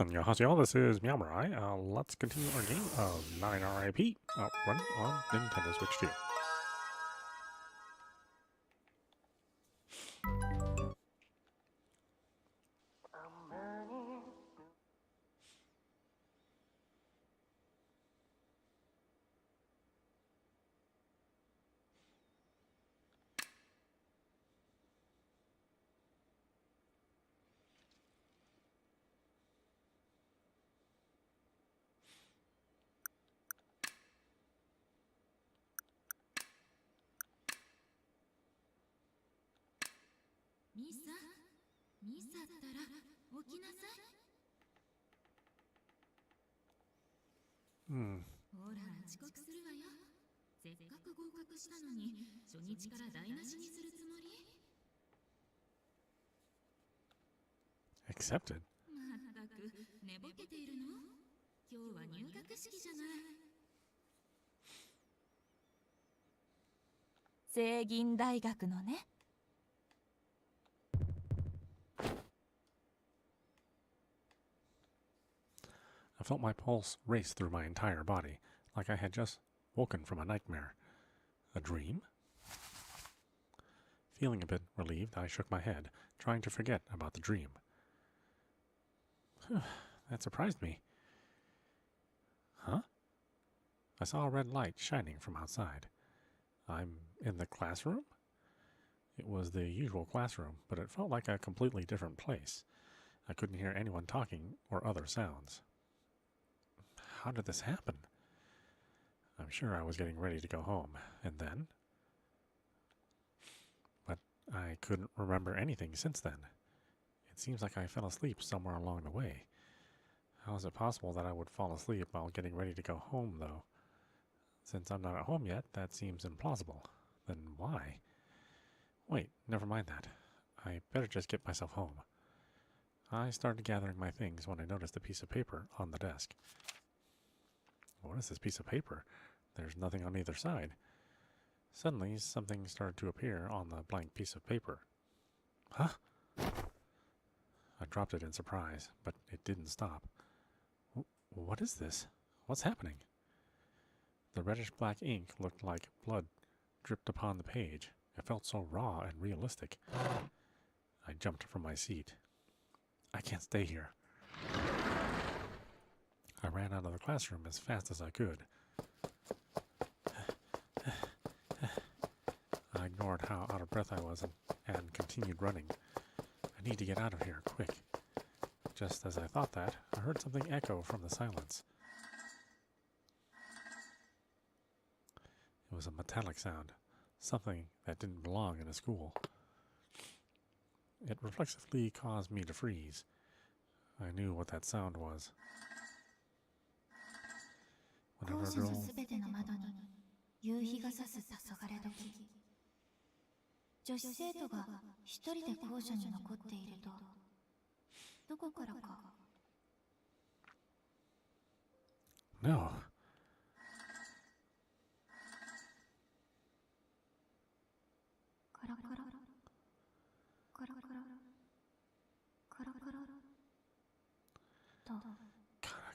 Annyeonghaseyo, this is meowmurai. Let's continue our game of 9 R.I.P. Run on Nintendo Switch 2. Misa ったら起きなさい。ほら、遅刻するわよ。せっかく合格したのに、初日から台無しにするつもり？ Accepted. まったく、寝ぼけているの？今日は入学式じゃない。聖銀大学のね。I felt my pulse race through my entire body, like I had just woken from a nightmare. A dream? Feeling a bit relieved, I shook my head, trying to forget about the dream. That surprised me. Huh? I saw a red light shining from outside. I'm in the classroom? It was the usual classroom, but it felt like a completely different place. I couldn't hear anyone talking or other sounds. How did this happen? I'm sure I was getting ready to go home, and then? But I couldn't remember anything since then. It seems like I fell asleep somewhere along the way. How is it possible that I would fall asleep while getting ready to go home, though? Since I'm not at home yet, that seems implausible. Then why? Wait, never mind that. I better just get myself home. I started gathering my things when I noticed a piece of paper on the desk. What is this piece of paper? There's nothing on either side. Suddenly, something started to appear on the blank piece of paper. Huh? I dropped it in surprise, but it didn't stop. What is this? What's happening? The reddish-black ink looked like blood dripped upon the page. It felt so raw and realistic. I jumped from my seat. I can't stay here. I ran out of the classroom as fast as I could. I ignored how out of breath I was and continued running. I need to get out of here, quick. Just as I thought that, I heard something echo from the silence. It was a metallic sound, something that didn't belong in a school. It reflexively caused me to freeze. I knew what that sound was. Whenever a girl... No.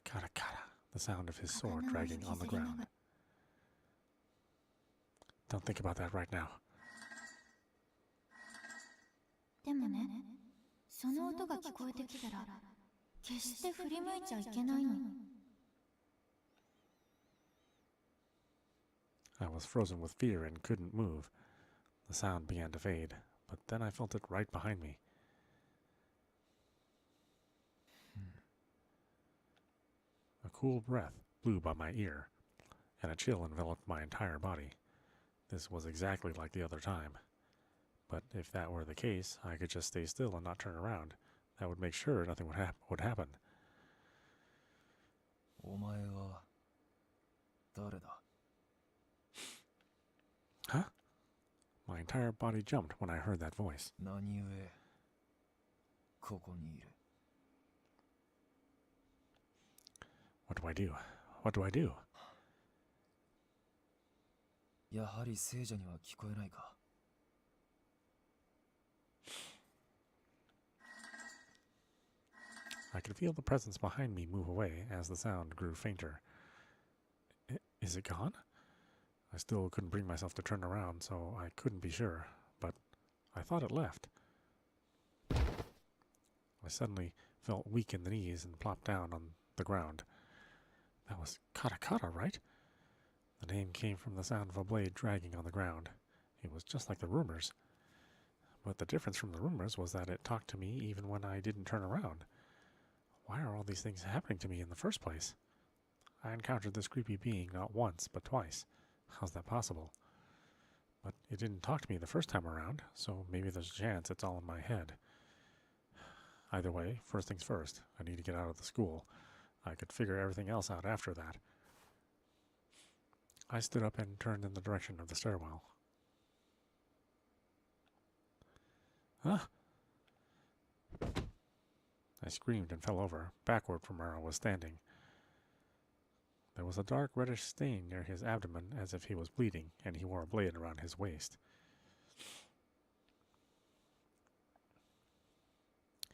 Kara kara, the sound of his sword dragging on the ground. Don't think about that right now. I was frozen with fear and couldn't move. The sound began to fade, but then I felt it right behind me. A cool breath blew by my ear, and a chill enveloped my entire body. This was exactly like the other time. But if that were the case, I could just stay still and not turn around. That would make sure nothing would happen. Huh? My entire body jumped when I heard that voice. What do I do? What do I do? I could feel the presence behind me move away as the sound grew fainter. Is it gone? I still couldn't bring myself to turn around, so I couldn't be sure, but I thought it left. I suddenly felt weak in the knees and plopped down on the ground. That was Katakata, right? The name came from the sound of a blade dragging on the ground. It was just like the rumors. But the difference from the rumors was that it talked to me even when I didn't turn around. Why are all these things happening to me in the first place? I encountered this creepy being not once, but twice. How's that possible? But it didn't talk to me the first time around, so maybe there's a chance it's all in my head. Either way, first things first, I need to get out of the school. I could figure everything else out after that. I stood up and turned in the direction of the stairwell. Huh? I screamed and fell over, backward from where I was standing. There was a dark reddish stain near his abdomen as if he was bleeding, and he wore a blade around his waist.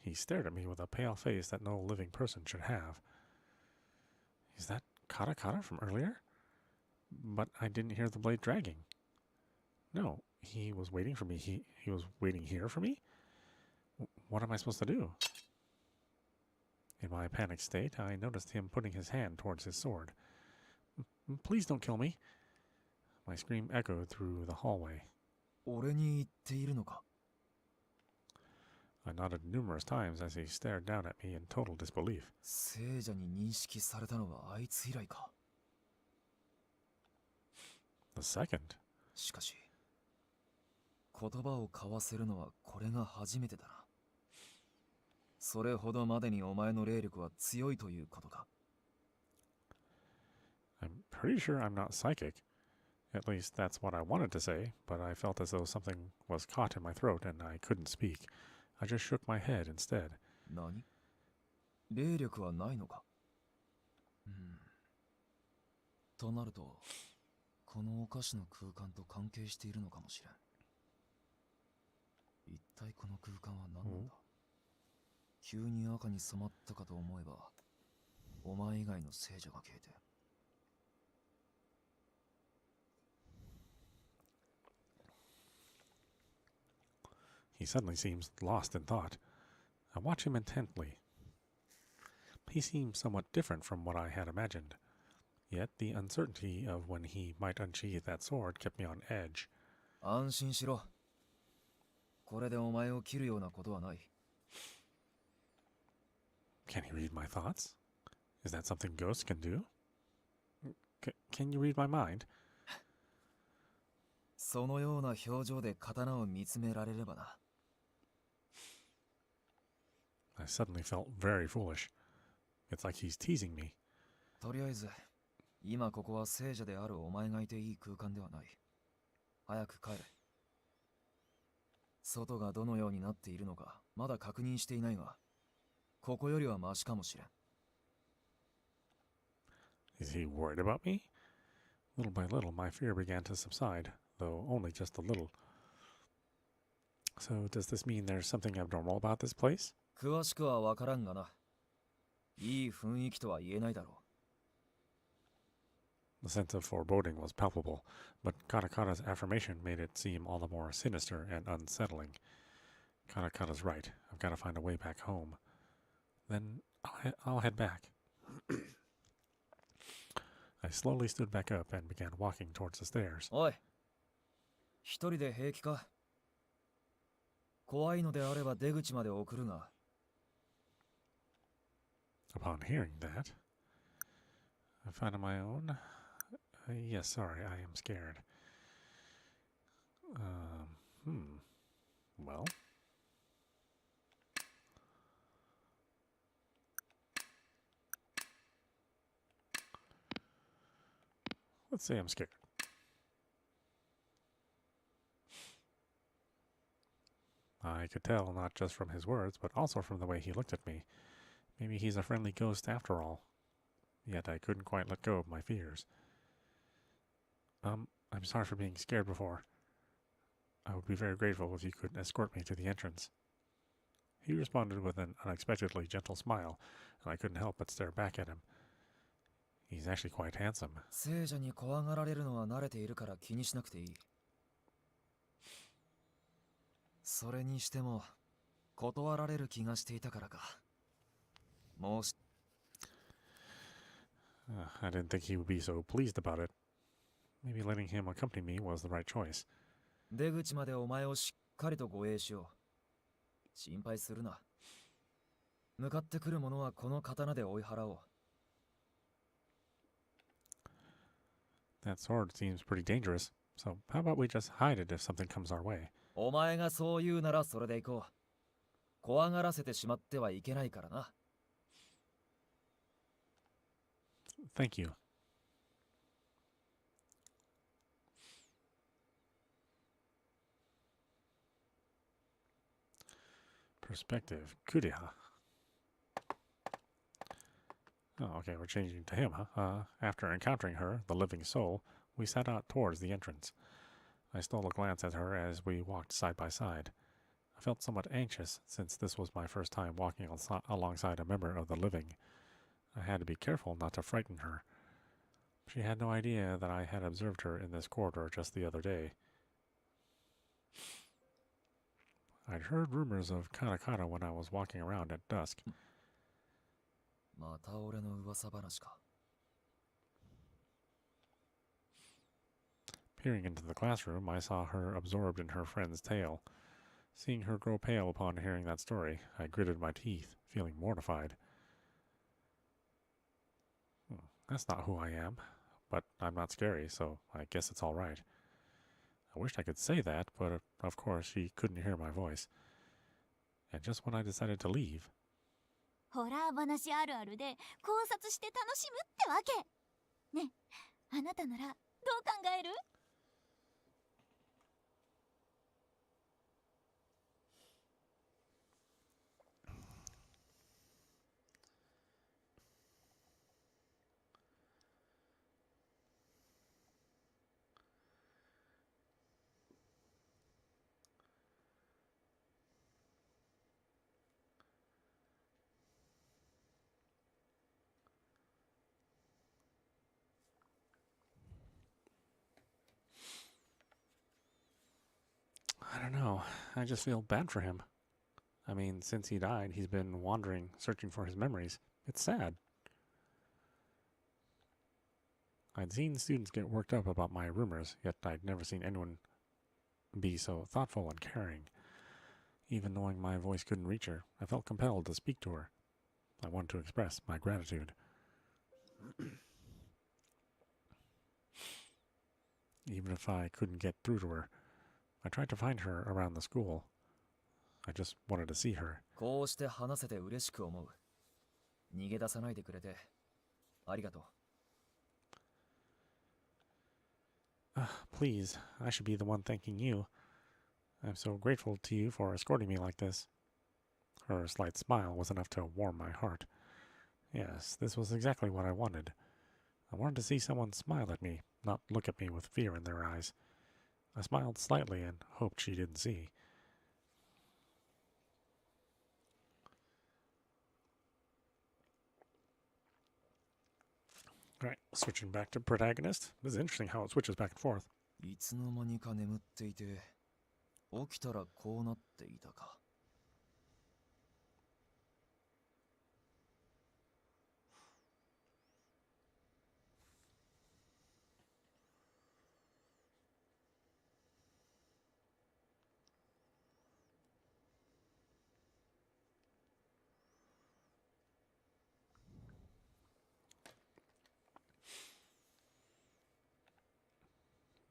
He stared at me with a pale face that no living person should have. Is that Katakata from earlier? But I didn't hear the blade dragging. No, he was waiting for me. He was waiting here for me? What am I supposed to do? In my panicked state, I noticed him putting his hand towards his sword. Please don't kill me. My scream echoed through the hallway. 俺に言っているのか I nodded numerous times as he stared down at me in total disbelief. 聖者に認識されたのはあいつ以来か The second? しかし言葉を交わせるのはこれが初めてだなそれほどまでにお前の霊力は強いということか I'm pretty sure I'm not psychic. At least that's what I wanted to say, but I felt as though something was caught in my throat and I couldn't speak. I just shook my head instead. 何霊力はないのかとなるとこのお菓子の空間と関係しているのかもしれん一体この空間は何なんだ急に赤に染まったかと思えばお前以外の聖者が消えて He suddenly seems lost in thought. I watch him intently. He seems somewhat different from what I had imagined. Yet the uncertainty of when he might unsheath that sword kept me on edge. 安心しろこれでお前を切るようなことはない Can he read my thoughts? Is that something ghosts can do? Can you read my mind? そのような表情で刀を見つめられればな I suddenly felt very foolish. It's like he's teasing me. とりあえず今ここは聖者であるお前がいていい空間ではない早く帰れ外がどのようになっているのかまだ確認していないがここよりはマシかもしれん Is he worried about me? Little by little, my fear began to subside, though only just a little. So, does this mean there's something abnormal about this place? 詳しくは分からんがないい雰囲気とは言えないだろ The sense of foreboding was palpable, but Katakata's affirmation made it seem all the more sinister and unsettling. Katakata's right. I've got to find a way back home. Then I'll head back. I slowly stood back up and began walking towards the stairs. おい一人で平気か怖いのであれば出口まで送るが Upon hearing that, I found on my own. Yes, sorry, I am scared. Well. Let's say I'm scared. I could tell not just from his words, but also from the way he looked at me. Maybe he's a friendly ghost after all. Yet I couldn't quite let go of my fears. I'm sorry for being scared before. I would be very grateful if you could escort me to the entrance. He responded with an unexpectedly gentle smile, and I couldn't help but stare back at him. He's actually quite handsome. 聖者に怖がられるのは慣れているから気にしなくていい。それにしても、断られる気がしていたからか。もうし、I didn't think he would be so pleased about it. Maybe letting him accompany me was the right choice. 出口までお前をしっかりと護衛しよう。心配するな。向かってくる者はこの刀で追い払おう。That sword seems pretty dangerous, so how about we just hide it if something comes our way? お前がそう言うならそれで行こう。怖がらせてしまってはいけないからな。Thank you. Perspective. Kudeha. Oh, okay, we're changing to him, huh? After encountering her, the living soul, we set out towards the entrance. I stole a glance at her as we walked side by side. I felt somewhat anxious, since this was my first time walking alongside a member of the living. I had to be careful not to frighten her. She had no idea that I had observed her in this corridor just the other day. I'd heard rumors of katakata when I was walking around at dusk. また俺の噂話か。Peering into the classroom, I saw her absorbed in her friend's tale. Seeing her grow pale upon hearing that story, I gritted my teeth, feeling mortified. That's not who I am, but I'm not scary, so I guess it's all right. I wished I could say that, but of course she couldn't hear my voice. And just when I decided to leave... ホラー話あるあるで考察して楽しむってわけ。ねえ、あなたならどう考える？ I don't know. I just feel bad for him. I mean, since he died, he's been wandering, searching for his memories. It's sad. I'd seen students get worked up about my rumors, yet I'd never seen anyone be so thoughtful and caring. Even knowing my voice couldn't reach her, I felt compelled to speak to her. I wanted to express my gratitude. Even if I couldn't get through to her, I tried to find her around the school. I just wanted to see her. こうして話せて嬉しく思う。逃げ出さないでくれてありがとう。Please, I should be the one thanking you. I'm so grateful to you for escorting me like this. Her slight smile was enough to warm my heart. Yes, this was exactly what I wanted. I wanted to see someone smile at me, not look at me with fear in their eyes. I smiled slightly and hoped she didn't see. Alright, switching back to protagonist. This is interesting how it switches back and forth. いつの間にか眠っていて、起きたらこうなっていたか。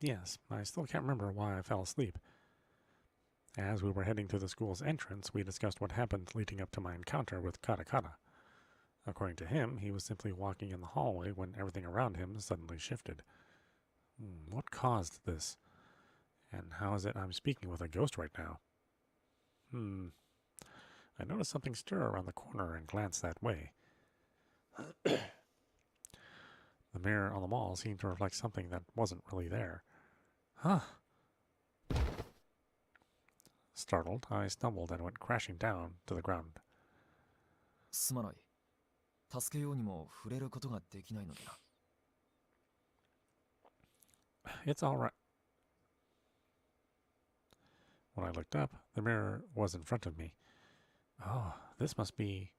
Yes, I still can't remember why I fell asleep. As we were heading to the school's entrance, we discussed what happened leading up to my encounter with Katakata. According to him, he was simply walking in the hallway when everything around him suddenly shifted. What caused this? And how is it I'm speaking with a ghost right now? I noticed something stir around the corner and glanced that way. The mirror on the wall seemed to reflect something that wasn't really there. Huh. Startled, I stumbled and went crashing down to the ground. すまない。助けようにも触れることができないのでな。It's all right. When I looked up, the mirror was in front of me. Oh, this must be...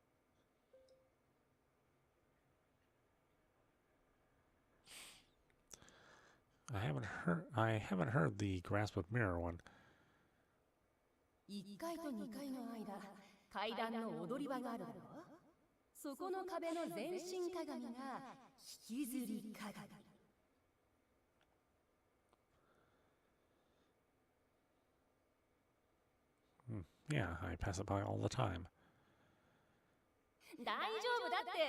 I haven't heard the grasp of mirror one. 1階と2階の間、階段の踊り場があるだろう。そこの壁の全身鏡が引きずり鏡。Yeah, I pass it by all the time. 大丈夫だって。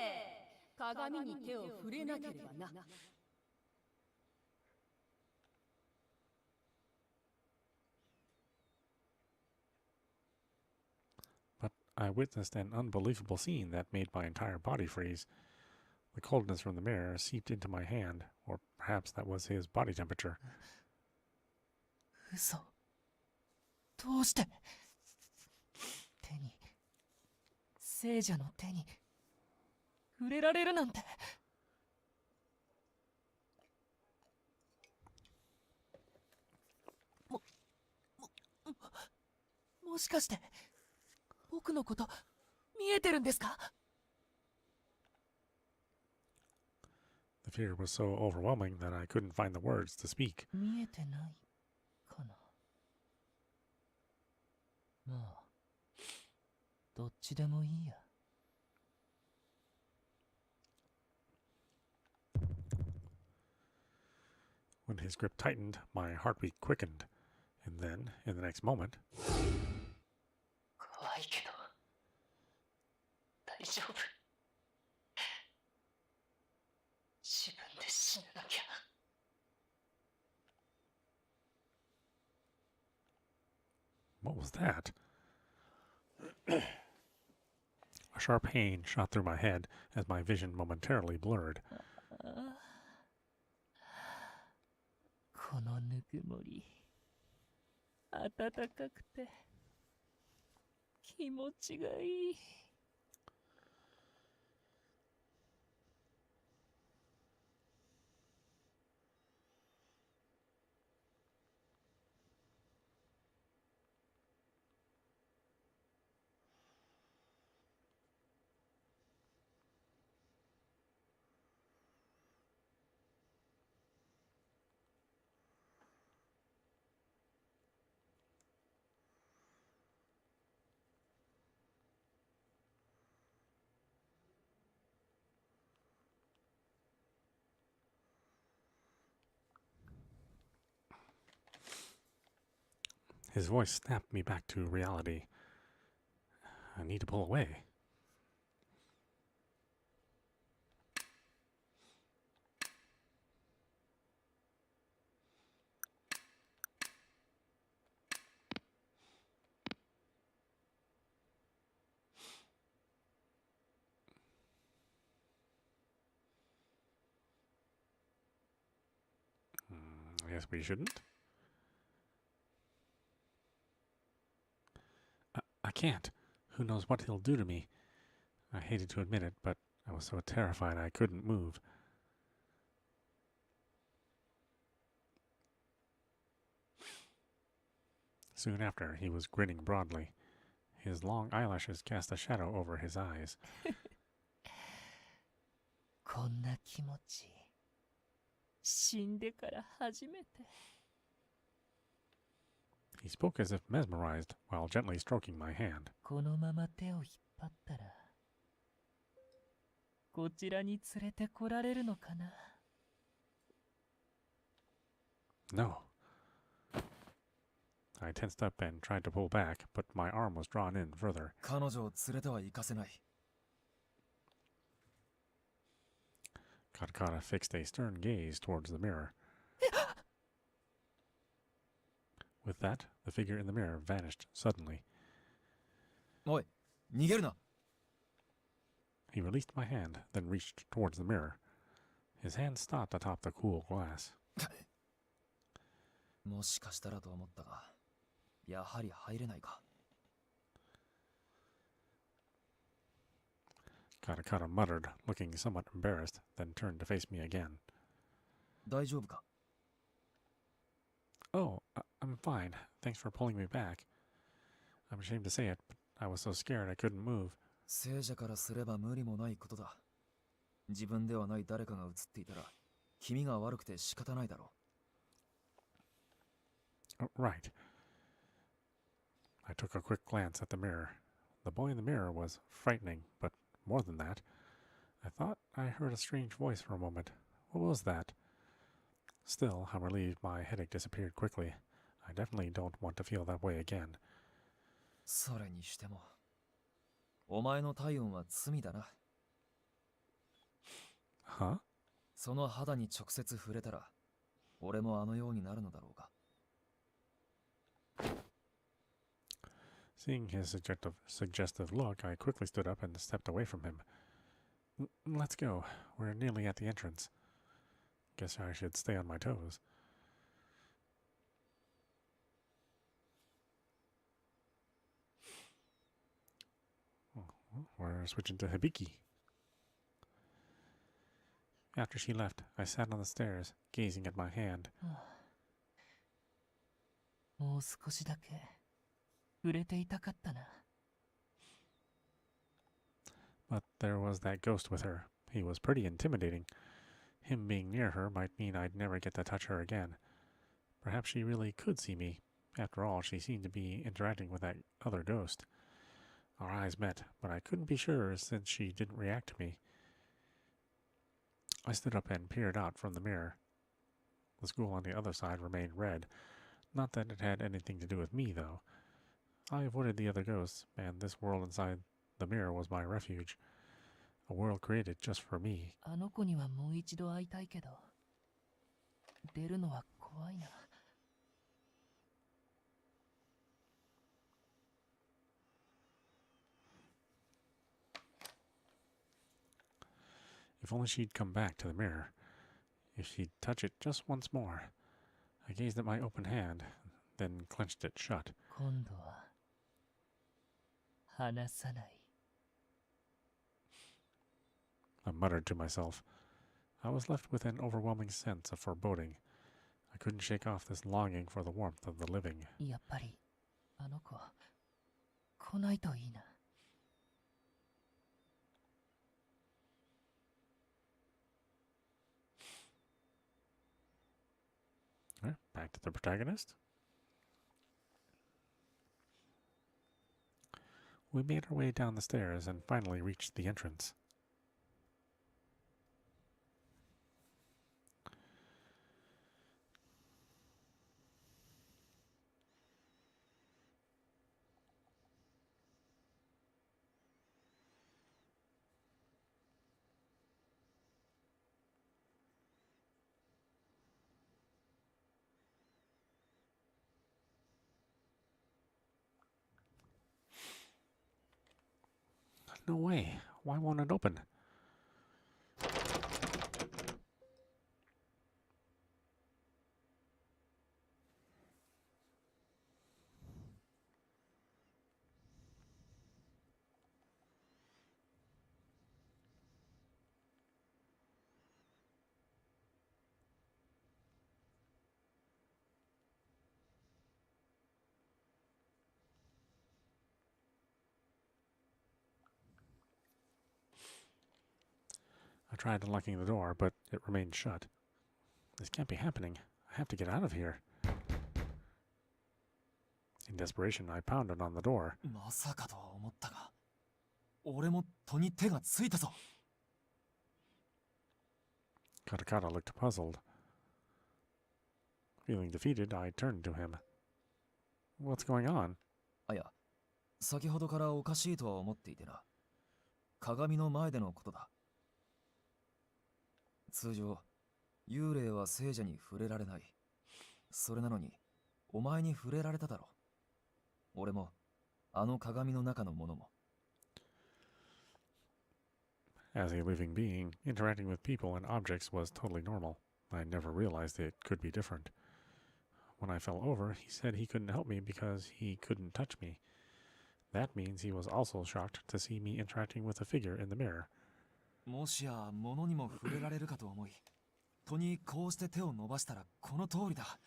鏡に手を触れなければな。But I witnessed an unbelievable scene that made my entire body freeze. The coldness from the mirror seeped into my hand, or perhaps that was his body temperature. 嘘。どうして手に、聖者の手に触れられるなんて。もしかして僕のこと見えてるんですか？ The fear was so overwhelming that I couldn't find the words to speak. 見えてないかな。まあ、どっちでもいいや。When his grip tightened, my heartbeat quickened. And then, in the next moment... 怖いけど大丈夫。自分で死ななきゃ。What was that? A sharp pain shot through my head as my vision momentarily blurred. このぬくもり、暖かくて気持ちがいい。His voice snapped me back to reality. I need to pull away. I guess we shouldn't. I can't. Who knows what he'll do to me? I hated to admit it, but I was so terrified I couldn't move. Soon after, he was grinning broadly. His long eyelashes cast a shadow over his eyes. こんな気持ち、死んでから初めて。He spoke as if mesmerized while gently stroking my hand. このまま手を引っ張ったら、こちらに連れてこられるのかな。No. I tensed up and tried to pull back, but my arm was drawn in further. 彼女を連れては行かせない。Katakata fixed a stern gaze towards the mirror. With that, the figure in the mirror vanished suddenly. おい、逃げるな。He released my hand, then reached towards the mirror. His hand stopped atop the cool glass. もしかしたらと思ったが、やはり入れないか。Katakata muttered, looking somewhat embarrassed, then turned to face me again. 大丈夫か？ Oh, I'm fine. Thanks for pulling me back. I'm ashamed to say it, but I was so scared I couldn't move. 聖者からすれば無理もないことだ。自分ではない誰かが映っていたら、気味が悪くて仕方ないだろう。Right. I took a quick glance at the mirror. The boy in the mirror was frightening, but more than that, I thought I heard a strange voice for a moment. What was that? Still, I'm relieved my headache disappeared quickly. I definitely don't want to feel that way again. それにしても、お前の体温は罪だな。Huh? その肌に直接触れたら、俺もあのようになるのだろうか。Seeing his suggestive look, I quickly stood up and stepped away from him. Let's go. We're nearly at the entrance. Guess I should stay on my toes. We're switching to Hibiki. After she left, I sat on the stairs, gazing at my hand. もう少しだけ触れていたかったな。But there was that ghost with her. He was pretty intimidating. Him being near her might mean I'd never get to touch her again. Perhaps she really could see me. After all, she seemed to be interacting with that other ghost. Our eyes met, but I couldn't be sure since she didn't react to me. I stood up and peered out from the mirror. The school on the other side remained red. Not that it had anything to do with me, though. I avoided the other ghosts, and this world inside the mirror was my refuge. A world created just for me. あの子にはもう一度会いたいけど、出るのは怖いな。If only she'd come back to the mirror. If she'd touch it just once more. I gazed at my open hand, then clenched it shut. 今度は離さない。I muttered to myself. I was left with an overwhelming sense of foreboding. I couldn't shake off this longing for the warmth of the living. やっぱりあの子来ないといいな。Back to the protagonist. We made our way down the stairs and finally reached the entrance. No way. Why won't it open? I tried unlocking the door, but it remained shut. This can't be happening. I have to get out of here. In desperation, I pounded on the door. まさかとは思ったが、俺も戸に手がついたぞ。Katakata looked puzzled. Feeling defeated, I turned to him. What's going on? あ、いや、先ほどからおかしいとは思っていてな。鏡の前でのことだ。通常、幽霊は聖者に触れられない。それなのに、お前に触れられただろう。俺も、あの鏡の中のものも。As a living being, interacting with people and objects was totally normal. I never realized it could be different. When I fell over, he said he couldn't help me because he couldn't touch me. That means he was also shocked to see me interacting with a figure in the mirror. もしや物にも触れられるかと思い、戸にこうして手を伸ばしたらこの通りだ。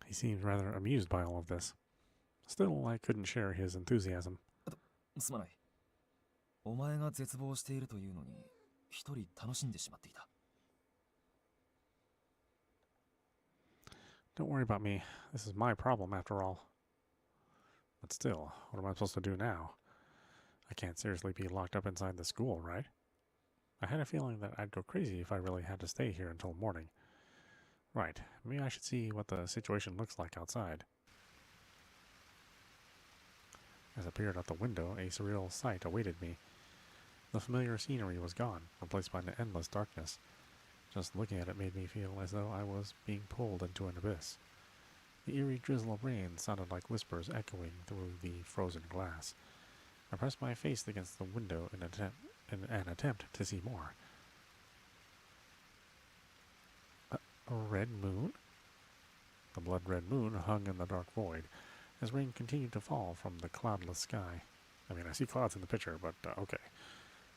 He seemed rather amused by all of this. Still, I couldn't share his enthusiasm. すまない。お前が絶望しているというのに、一人楽しんでしまっていた。Don't worry about me. This is my problem after all. But still, what am I supposed to do now? I can't seriously be locked up inside the school, right? I had a feeling that I'd go crazy if I really had to stay here until morning. Right, maybe I should see what the situation looks like outside. As I peered out the window, a surreal sight awaited me. The familiar scenery was gone, replaced by an endless darkness. Just looking at it made me feel as though I was being pulled into an abyss. The eerie drizzle of rain sounded like whispers echoing through the frozen glass. I pressed my face against the window in an attempt to see more. A red moon? The blood-red moon hung in the dark void, as rain continued to fall from the cloudless sky. I mean, I see clouds in the picture, but okay.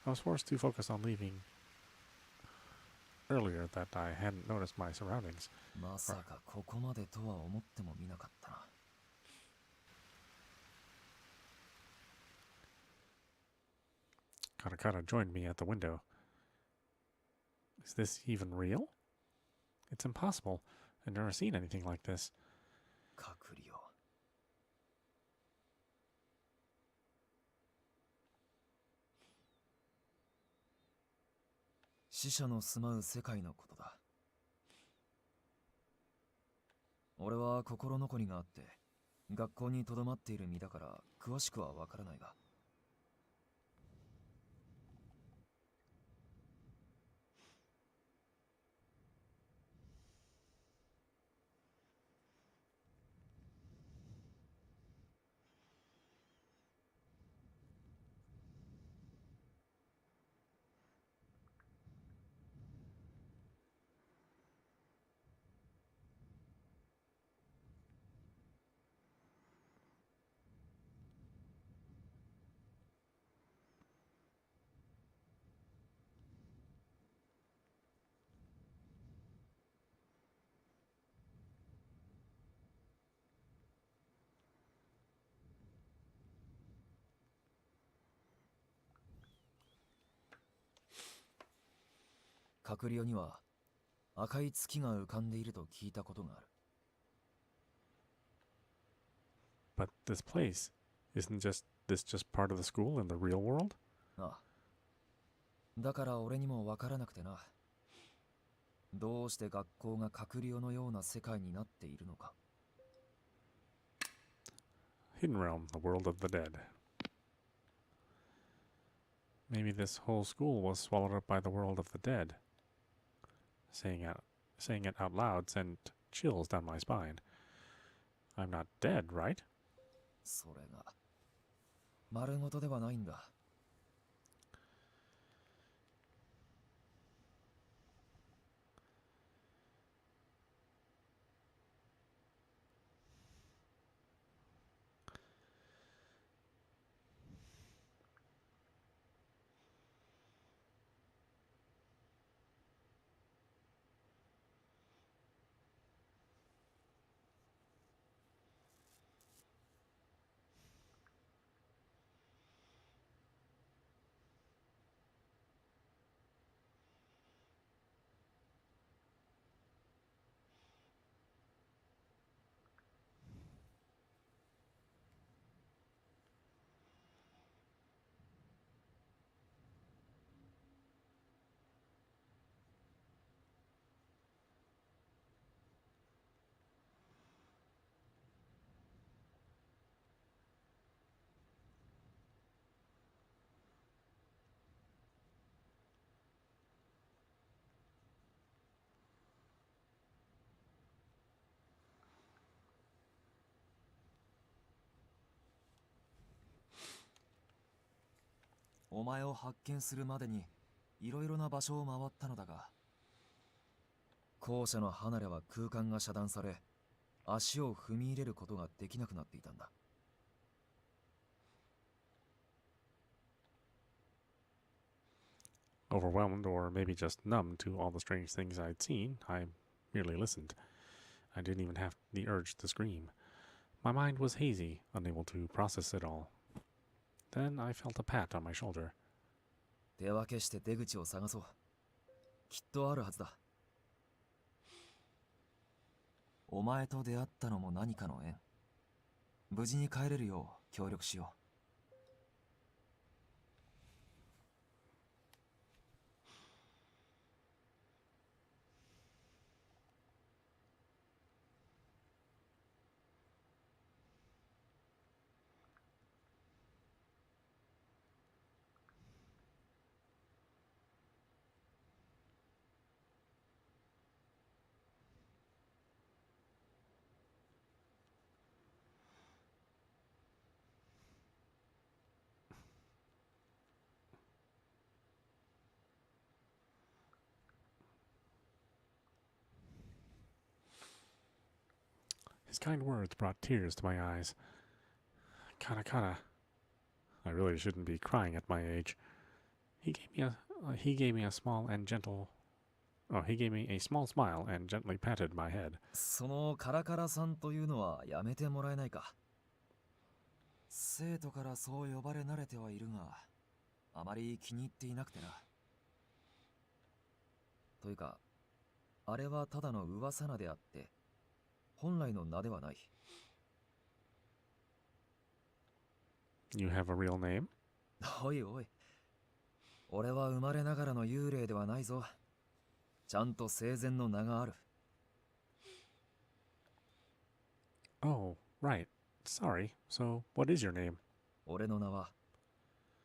I was forced to focus on leaving earlier that I hadn't noticed my surroundings. まさかここまでとは思ってもみなかったな。Katakata joined me at the window. Is this even real? It's impossible. I've never seen anything like this. 隔離を。死者の住まう世界のことだ。俺は心残りがあって、学校にとどまっている身だから詳しくはわからないが。隔離には赤い月が浮かんでいると聞いたことがある。But this place, isn't this just part of the school in the real world? ああ。だから俺にもわからなくてな。どうして学校が隔離のような世界になっているのか。Hidden Realm, the world of the dead. Maybe this whole school was swallowed up by the world of the dead. Saying it out loud sent chills down my spine. I'm not dead, right? それが丸ごとではないんだ。お前を発見するまでにいろいろな場所を回ったのだが、校舎の離れは空間が遮断され、足を踏み入れることができなくなっていたんだ。Overwhelmed, or maybe just numb to all the strange things I'd seen, I merely listened. I didn't even have the urge to scream. My mind was hazy, unable to process it all. Then I felt a pat on my shoulder. 手分けして出口を探そう。きっとあるはずだ。お前と出会ったのも何かの縁。無事に帰れるよう協力しよう。His kind words brought tears to my eyes. Kata kata. I really shouldn't be crying at my age. He gave me a small and gentle. Oh, he gave me a small smile and gently patted my head. そのカラカラさんというのはやめてもらえないか。生徒からそう呼ばれ慣れてはいるが、あまり気に入っていなくてな。というか、あれはただの噂名であって、本来の名ではない。You have a real name? おいおい。俺は生まれながらの幽霊ではないぞ。ちゃんと生前の名がある。Oh, right. Sorry. So, what is your name? 俺の名は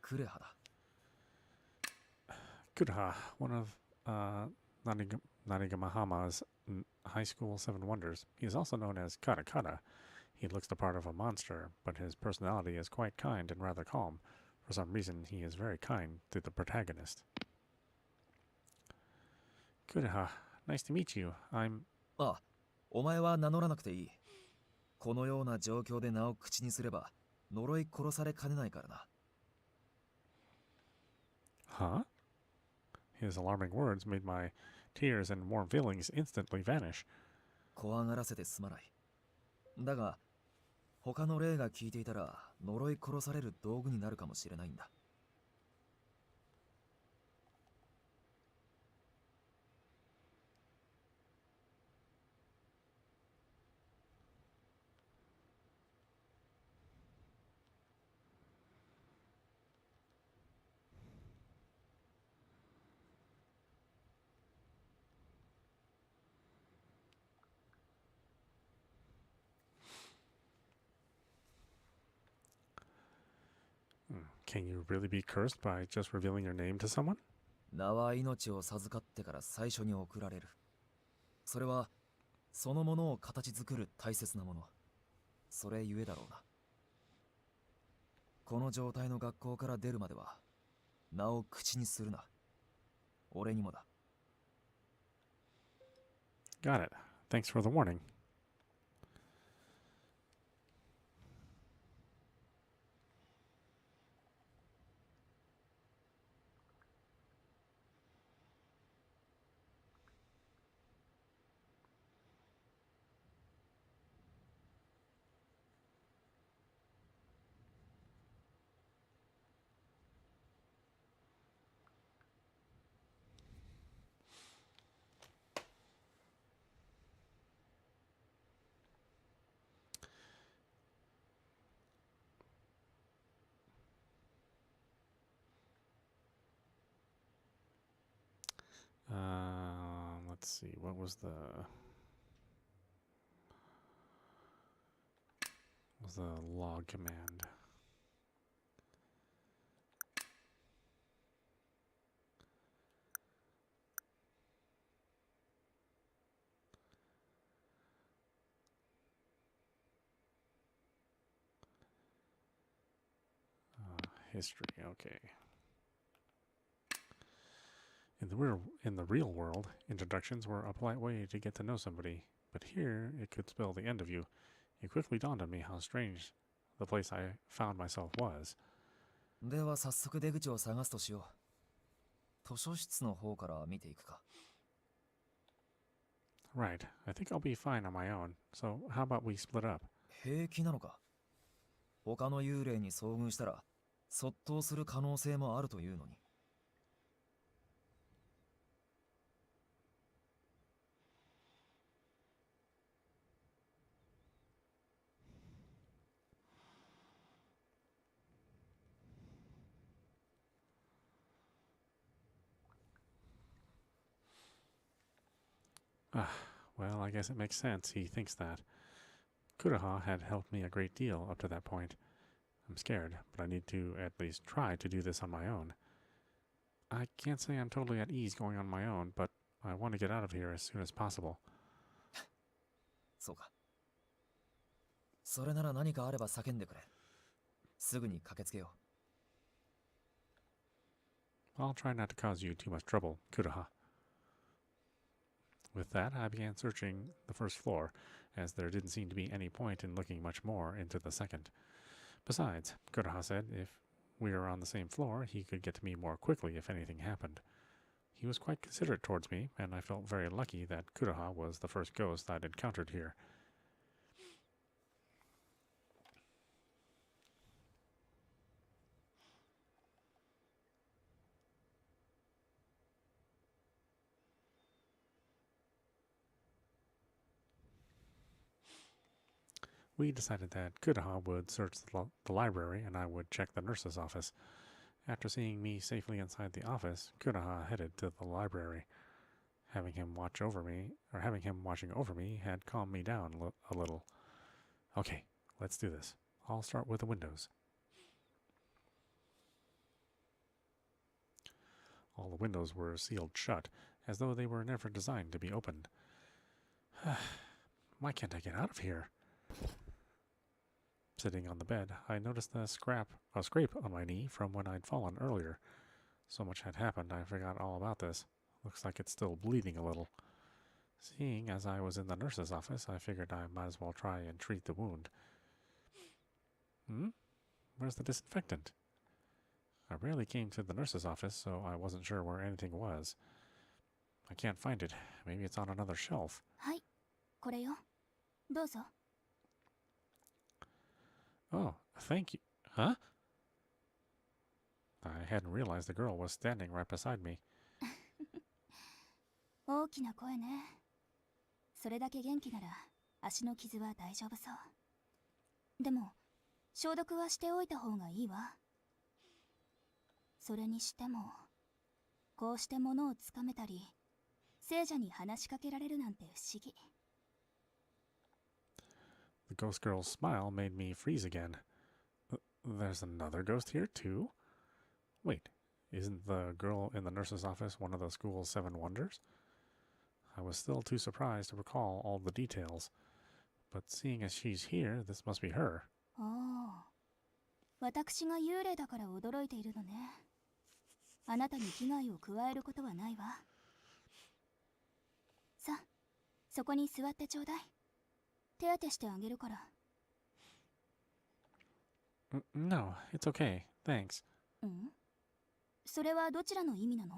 クレハだ。Kuraha, one of Narigamahama's high school seven wonders. He is also known as Kata Kata. He looks the part of a monster, but his personality is quite kind and rather calm. For some reason, he is very kind to the protagonist. Kuraha, nice to meet you. I'm... あ、お前は名乗らなくていい。このような状況で名を口にすれば、呪い殺されかねないからな。Huh? His alarming words made my tears and warm feelings instantly vanish. 怖がらせてすまない。だが、他の霊が聞いていたら、呪い殺される道具になるかもしれないんだ。Can you really be cursed by just revealing your name to someone? 名は命を授かってから最初に贈られる。それは、そのものを形作る大切なもの。それゆえだろうな。この状態の学校から出るまでは、名を口にするな。俺にもだ。Got it. Thanks for the warning. Let's see. What was the log command? History. Okay. In the real world, introductions were a polite way to get to know somebody, but here it could spell the end of you. It quickly dawned on me how strange the place I found myself was. では早速出口を探すとしよう。図書室の方から見ていくか。Right, I think I'll be fine on my own, so how about we split up? 平気なのか？他の幽霊に遭遇したら、そっとする可能性もあるというのに。Well, I guess it makes sense he thinks that. Kuraha had helped me a great deal up to that point. I'm scared, but I need to at least try to do this on my own. I can't say I'm totally at ease going on my own, but I want to get out of here as soon as possible. そうか。それなら何かあれば叫んでくれ。すぐに駆けつけよう。I'll try not to cause you too much trouble, Kuraha. With that, I began searching the first floor, as there didn't seem to be any point in looking much more into the second. Besides, Kuraha said if we were on the same floor, he could get to me more quickly if anything happened. He was quite considerate towards me, and I felt very lucky that Kuraha was the first ghost I'd encountered here. We decided that Kuraha would search the library and I would check the nurse's office. After seeing me safely inside the office, Kuraha headed to the library. Having him watching over me had calmed me down a little. Okay, let's do this. I'll start with the windows. All the windows were sealed shut, as though they were never designed to be opened. Why can't I get out of here? Sitting on the bed, I noticed a scrape on my knee from when I'd fallen earlier. So much had happened, I forgot all about this. Looks like it's still bleeding a little. Seeing as I was in the nurse's office, I figured I might as well try and treat the wound. Where's the disinfectant? I rarely came to the nurse's office, so I wasn't sure where anything was. I can't find it. Maybe it's on another shelf. はい、これよ。どうぞ。Oh, thank you. Huh? I hadn't realized the girl was standing right beside me. 大きな声ね。それだけ元気なら足の傷は大丈夫そう。でも消毒はしておいた方がいいわ。それにしてもこうして物をつかめたり聖者に話しかけられるなんて不思議。The ghost girl's smile made me freeze again. There's another ghost here, too? Wait, isn't the girl in the nurse's office one of the school's 7 wonders? I was still too surprised to recall all the details. But seeing as she's here, this must be her. ああ、私が幽霊だから驚いているのね。あなたに危害を加えることはないわ。さあ、そこに座ってちょうだい。手当てしてあげるから。No, it's okay. Thanks. それはどちらの意味なの？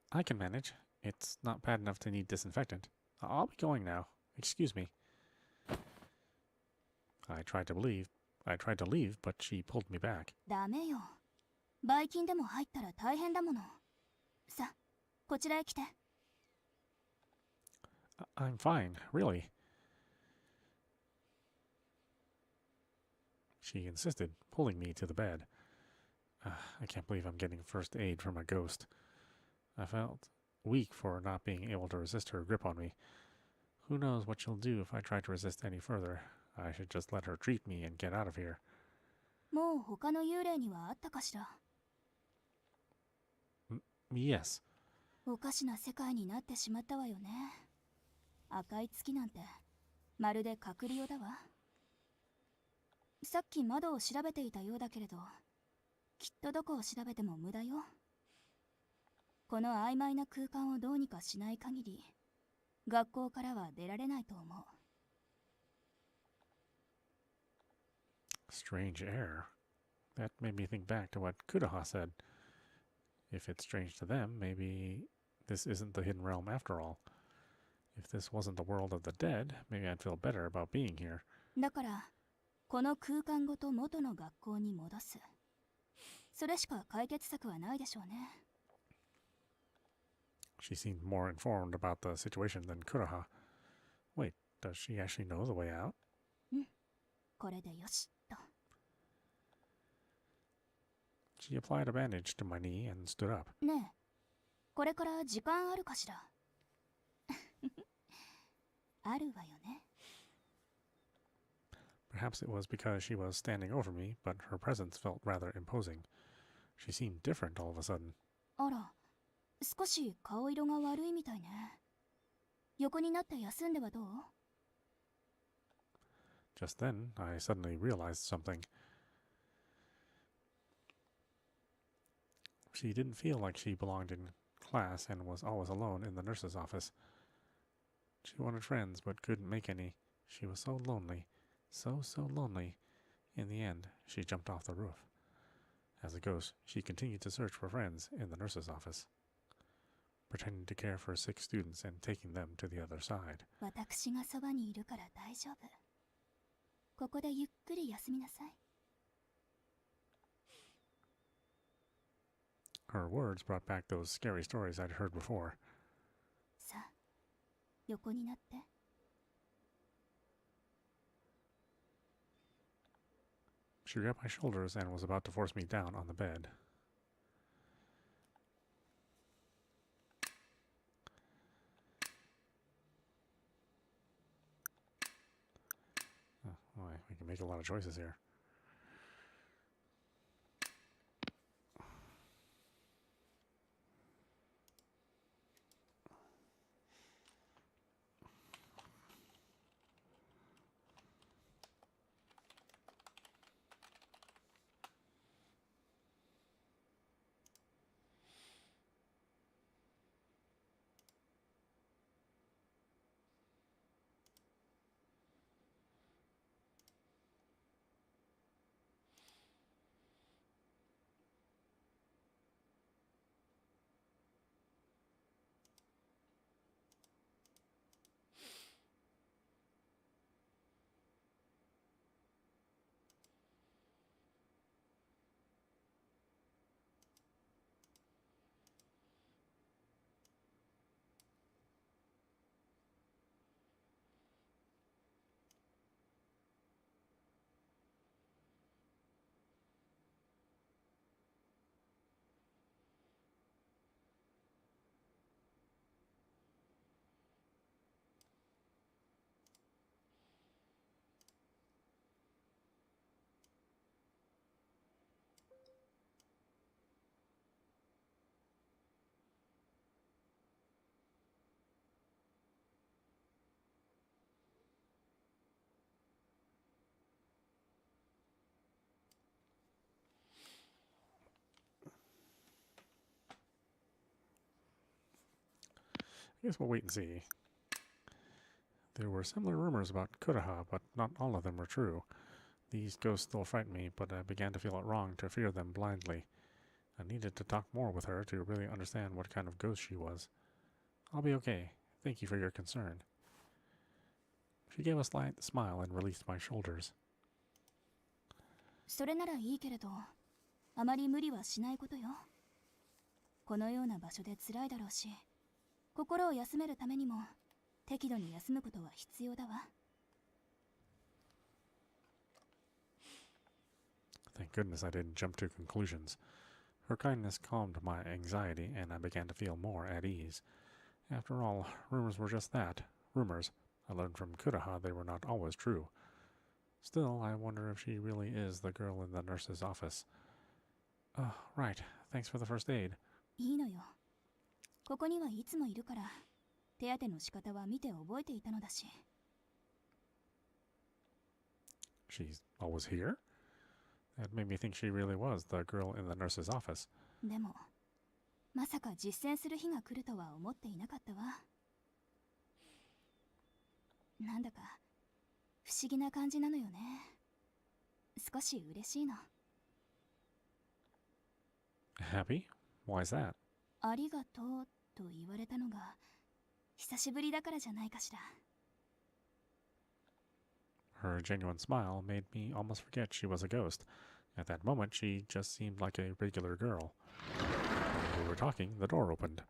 I can manage. It's not bad enough to need disinfectant. I'll be going now. Excuse me. I tried to leave, but she pulled me back. ダメよ。ばい菌でも入ったら大変だもの。さあ、こちらへ来て。I'm fine, really. She insisted, pulling me to the bed. I can't believe I'm getting first aid from a ghost. I felt weak for not being able to resist her grip on me. Who knows what she'll do if I try to resist any further. I should just let her treat me and get out of here. もう他の幽霊にはあったかしら。Yes. おかしな世界になってしまったわよね。赤い月なんてまるで隔離用だわ。さっき窓を調べていたようだけれど、きっとどこを調べても無駄よ。この曖昧な空間をどうにかしない限り、学校からは出られないと思う。Strange air. That made me think back to what Kudaha said. If it's strange to them, maybe this isn't the hidden realm after all. If this wasn't the world of the dead, maybe I'd feel better about being here. だから、この空間ごと元の学校に戻す。それしか解決策はないでしょうね。She seemed more informed about the situation than Kudaha. Wait, does she actually know the way out? うん、これでよしと。She applied a bandage to my knee and stood up. ねえ、これから時間あるかしら。あるわよね。Perhaps it was because she was standing over me, but her presence felt rather imposing. She seemed different all of a sudden. あら、少し顔色が悪いみたいね。横になって休んではどう？ Just then, I suddenly realized something. She didn't feel like she belonged in class and was always alone in the nurse's office. She wanted friends but couldn't make any. She was so lonely, so lonely. In the end, she jumped off the roof. As a ghost, she continued to search for friends in the nurse's office, pretending to care for sick students and taking them to the other side. 私がそばにいるから大丈夫。ここでゆっくり休みなさい。Her words brought back those scary stories I'd heard before. さあ、横になって。She grabbed my shoulders and was about to force me down on the bed. Oh, boy, we can make a lot of choices here. I guess we'll wait and see. There were similar rumors about Kudaha, but not all of them were true. These ghosts still frighten me, but I began to feel it wrong to fear them blindly. I needed to talk more with her to really understand what kind of ghost she was. I'll be okay. Thank you for your concern. She gave a slight smile and released my shoulders. それならいいけれど、あまり無理はしないことよ。このような場所で辛いだろうし、心を休めるためにも適度に休むことは必要だわ。Thank goodness I didn't jump to conclusions. Her kindness calmed my anxiety, and I began to feel more at ease. After all, rumors were just that, rumors. I learned from Kudaha they were not always true. Still, I wonder if she really is the girl in the nurse's office. Right. Thanks for the first aid. いいのよ。ここにはいつもいるから、手当ての仕方は見て覚えていたのだし。She's always here? That made me think she really was the girl in the nurse's office. でも、まさか実践する日が来るとは思っていなかったわ。なんだか不思議な感じなのよね。少し嬉しいの。Happy? Why is that? ありがとうと言われたのが久しぶりだからじゃないかしら。Her genuine smile made me almost forget she was a ghost. At that moment, she just seemed like a regular girl. While we were talking, the door opened.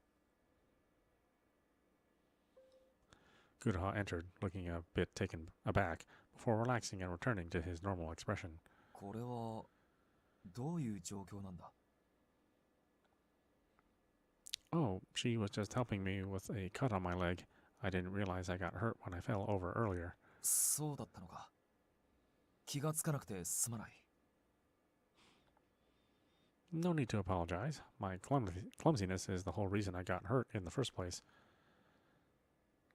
Kudaha entered, looking a bit taken aback, before relaxing and returning to his normal expression. これはどういう状況なんだ？ Oh, she was just helping me with a cut on my leg. I didn't realize I got hurt when I fell over earlier. そうだったのか。気がつかなくてすまない。No need to apologize. My clumsiness is the whole reason I got hurt in the first place.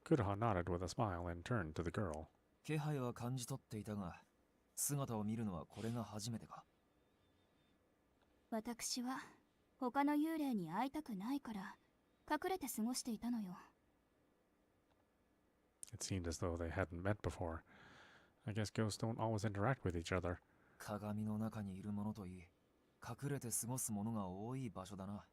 Kudaha nodded with a smile and turned to the girl. 気配は感じ取っていたが、姿を見るのはこれが初めてか。私は他の幽霊に会いたくないから隠れて過ごしていたのよ。It seemed as though they hadn't met before. I guess ghosts don't always interact with each other. 鏡の中にいるものといい、隠れて過ごすものが多い場所だな。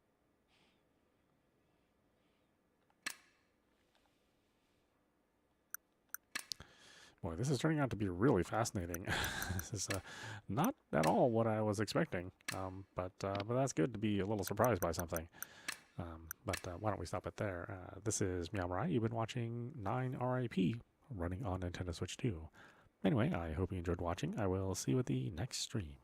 Boy, this is turning out to be really fascinating. This is not at all what I was expecting, but that's good to be a little surprised by something. But why don't we stop it there? This is meowmurai. You've been watching 9 R.I.P. running on Nintendo Switch 2. Anyway, I hope you enjoyed watching. I will see you at the next stream.